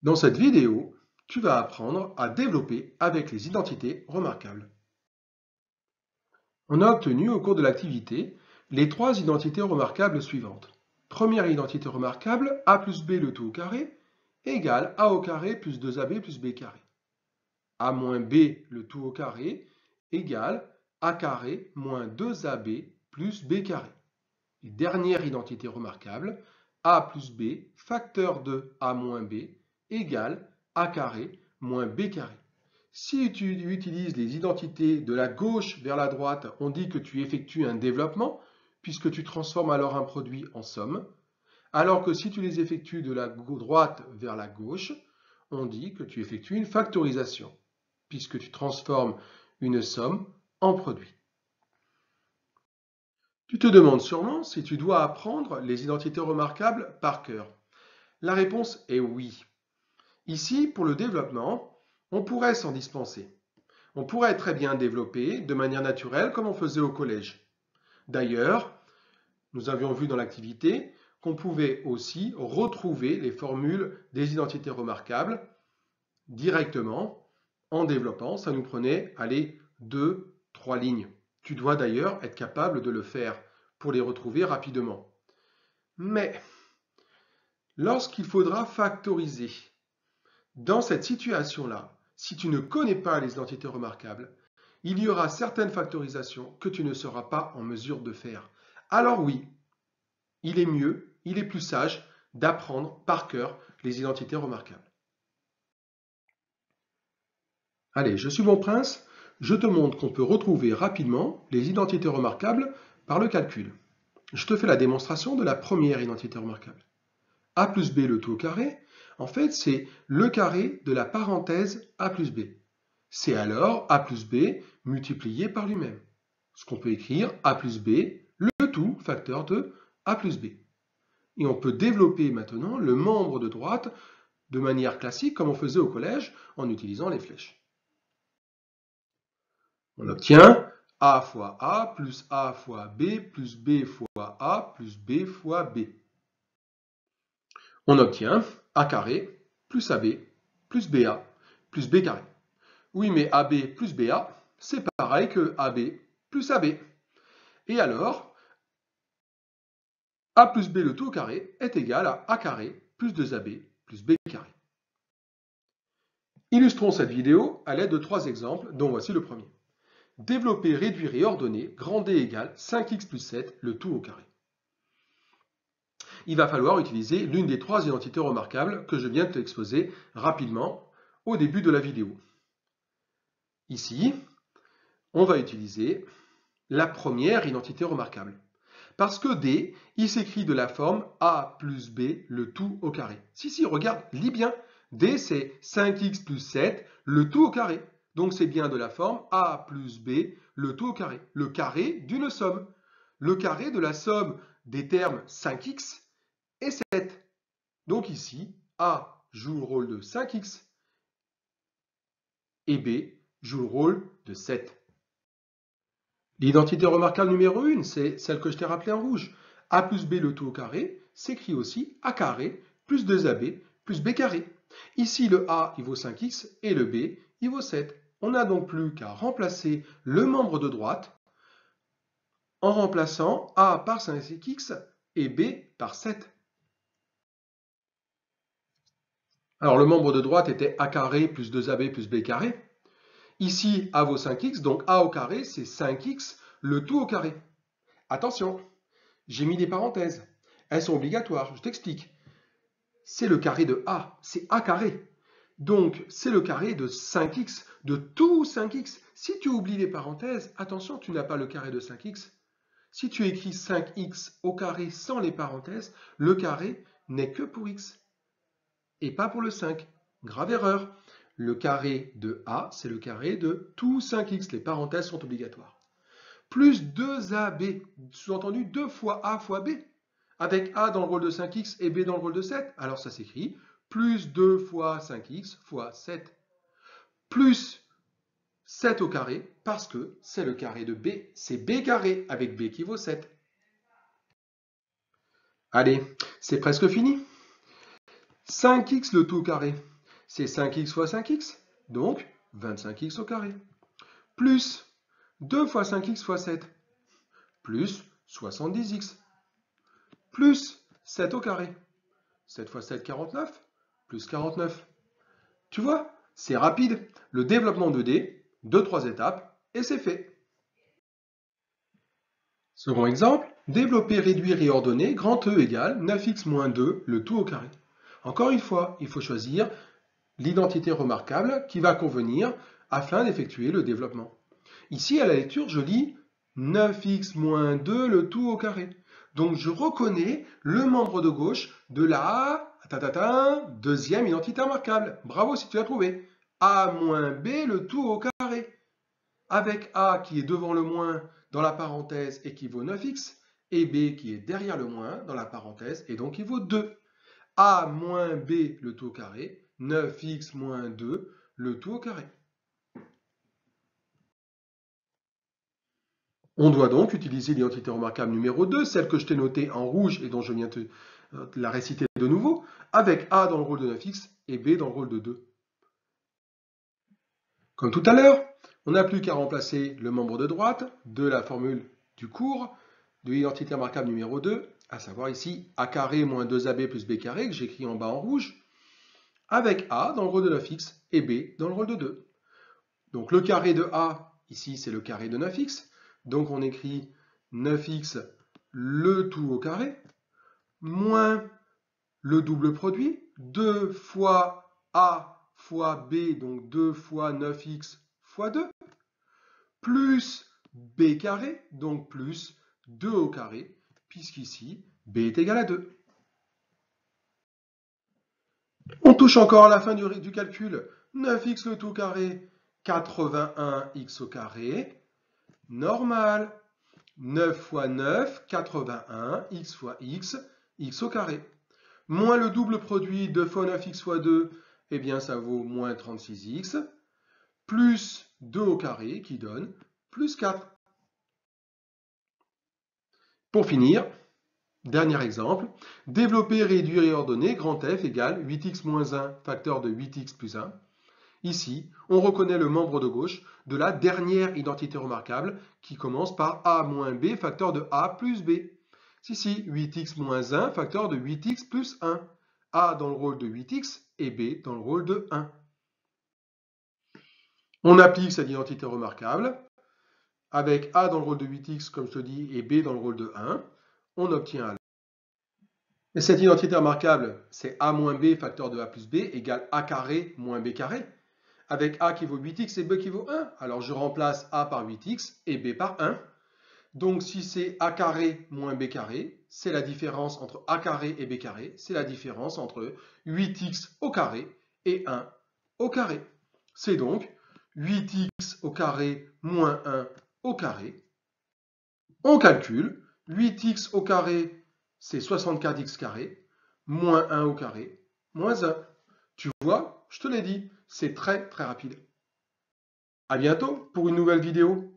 Dans cette vidéo, tu vas apprendre à développer avec les identités remarquables. On a obtenu au cours de l'activité les trois identités remarquables suivantes. Première identité remarquable, a plus b le tout au carré égale a au carré plus 2ab plus b carré. A moins b le tout au carré égale a carré moins 2ab plus b carré. Et dernière identité remarquable, a plus b facteur de a moins b égale a carré moins b carré. Si tu utilises les identités de la gauche vers la droite, on dit que tu effectues un développement, puisque tu transformes alors un produit en somme, alors que si tu les effectues de la droite vers la gauche, on dit que tu effectues une factorisation, puisque tu transformes une somme en produit. Tu te demandes sûrement si tu dois apprendre les identités remarquables par cœur. La réponse est oui. Ici, pour le développement, on pourrait s'en dispenser. On pourrait très bien développer de manière naturelle comme on faisait au collège. D'ailleurs, nous avions vu dans l'activité qu'on pouvait aussi retrouver les formules des identités remarquables directement en développant. Ça nous prenait, allez, 2-3 lignes. Tu dois d'ailleurs être capable de le faire pour les retrouver rapidement. Mais lorsqu'il faudra factoriser, dans cette situation-là, si tu ne connais pas les identités remarquables, il y aura certaines factorisations que tu ne seras pas en mesure de faire. Alors oui, il est mieux, il est plus sage d'apprendre par cœur les identités remarquables. Allez, je suis bon prince, je te montre qu'on peut retrouver rapidement les identités remarquables par le calcul. Je te fais la démonstration de la première identité remarquable. A plus b le tout au carré, en fait, c'est le carré de la parenthèse a plus b. C'est alors a plus b multiplié par lui-même. Ce qu'on peut écrire a plus b, le tout facteur de a plus b. Et on peut développer maintenant le membre de droite de manière classique comme on faisait au collège en utilisant les flèches. On obtient a fois a fois b plus b fois a plus b fois b. On obtient a carré plus ab plus ba plus b carré. Oui, mais ab plus ba, c'est pareil que ab plus ab. Et alors, a plus b le tout au carré est égal à a carré plus 2ab plus b carré. Illustrons cette vidéo à l'aide de trois exemples, dont voici le premier. Développer, réduire et ordonner, grand D égale 5x plus 7, le tout au carré. Il va falloir utiliser l'une des trois identités remarquables que je viens de t'exposer rapidement au début de la vidéo. Ici, on va utiliser la première identité remarquable. Parce que D, il s'écrit de la forme A plus B, le tout au carré. Si, regarde, lis bien. D, c'est 5x plus 7, le tout au carré. Donc, c'est bien de la forme A plus B, le tout au carré. Le carré d'une somme. Le carré de la somme des termes 5x et 7. Donc ici, A joue le rôle de 5x et B joue le rôle de 7. L'identité remarquable numéro 1, c'est celle que je t'ai rappelée en rouge. A plus B le tout au carré s'écrit aussi A carré plus 2AB plus B carré. Ici, le A, il vaut 5x et le B, il vaut 7. On n'a donc plus qu'à remplacer le membre de droite en remplaçant A par 5x et B par 7. Alors, le membre de droite était A carré plus 2AB plus B carré. Ici, A vaut 5x, donc A au carré, c'est 5x, le tout au carré. Attention, j'ai mis des parenthèses. Elles sont obligatoires, je t'explique. C'est le carré de A, c'est A carré. Donc, c'est le carré de 5x, de tout 5x. Si tu oublies les parenthèses, attention, tu n'as pas le carré de 5x. Si tu écris 5x au carré sans les parenthèses, le carré n'est que pour x et pas pour le 5. Grave erreur. Le carré de A, c'est le carré de tout 5x. Les parenthèses sont obligatoires. Plus 2AB, sous-entendu 2 fois A fois B, avec A dans le rôle de 5x et B dans le rôle de 7. Alors ça s'écrit plus 2 fois 5x fois 7, plus 7 au carré, parce que c'est le carré de B. C'est B carré avec B qui vaut 7. Allez, c'est presque fini. 5x le tout au carré. c'est 5x fois 5x, donc 25x au carré. Plus 2 fois 5x fois 7, plus 70x. Plus 7 au carré. 7 fois 7, 49, plus 49. Tu vois, c'est rapide. Le développement de D, 2-3 étapes, et c'est fait. Second exemple, développer, réduire et ordonner, grand E égale 9x moins 2, le tout au carré. Encore une fois, il faut choisir l'identité remarquable qui va convenir afin d'effectuer le développement. Ici, à la lecture, je lis 9x moins 2, le tout au carré. Donc, je reconnais le membre de gauche de la deuxième identité remarquable. Bravo si tu l'as trouvé. A moins B, le tout au carré. Avec A qui est devant le moins dans la parenthèse et qui vaut 9x, et B qui est derrière le moins dans la parenthèse et donc qui vaut 2. A moins B, le tout au carré, 9x moins 2, le tout au carré. On doit donc utiliser l'identité remarquable numéro 2, celle que je t'ai notée en rouge et dont je viens de la réciter de nouveau, avec A dans le rôle de 9x et B dans le rôle de 2. Comme tout à l'heure, on n'a plus qu'à remplacer le membre de droite de la formule du cours de l'identité remarquable numéro 2, à savoir ici A carré moins 2AB plus B carré, que j'écris en bas en rouge, avec A dans le rôle de 9x et B dans le rôle de 2. Donc le carré de A, ici c'est le carré de 9x, donc on écrit 9x le tout au carré, moins le double produit, 2 fois A fois B, donc 2 fois 9x fois 2, plus B carré, donc plus 2 au carré, puisqu'ici, B est égal à 2. On touche encore à la fin du calcul. 9x le tout carré, 81x au carré, normal. 9 fois 9, 81, x fois x, x au carré. Moins le double produit, 2 fois 9x fois 2, eh bien ça vaut moins 36x, plus 2 au carré qui donne plus 4. Pour finir, dernier exemple, développer, réduire et ordonner, grand F égale 8x moins 1, facteur de 8x plus 1. Ici, on reconnaît le membre de gauche de la dernière identité remarquable qui commence par A moins B, facteur de A plus B. Ici, 8x moins 1, facteur de 8x plus 1. A dans le rôle de 8x et B dans le rôle de 1. On applique cette identité remarquable. Avec A dans le rôle de 8x, comme je te dis, et B dans le rôle de 1, on obtient alors. Et cette identité remarquable, c'est A moins B, facteur de A plus B, égale A carré moins B carré. Avec A qui vaut 8x et B qui vaut 1. Alors je remplace A par 8x et B par 1. Donc si c'est A carré moins B carré, c'est la différence entre A carré et B carré. C'est la différence entre 8x au carré et 1 au carré. C'est donc 8x au carré moins 1 au carré. On calcule. 8x au carré, c'est 64x carré, moins 1 au carré, moins 1. Tu vois, je te l'ai dit, c'est très très rapide. À bientôt pour une nouvelle vidéo.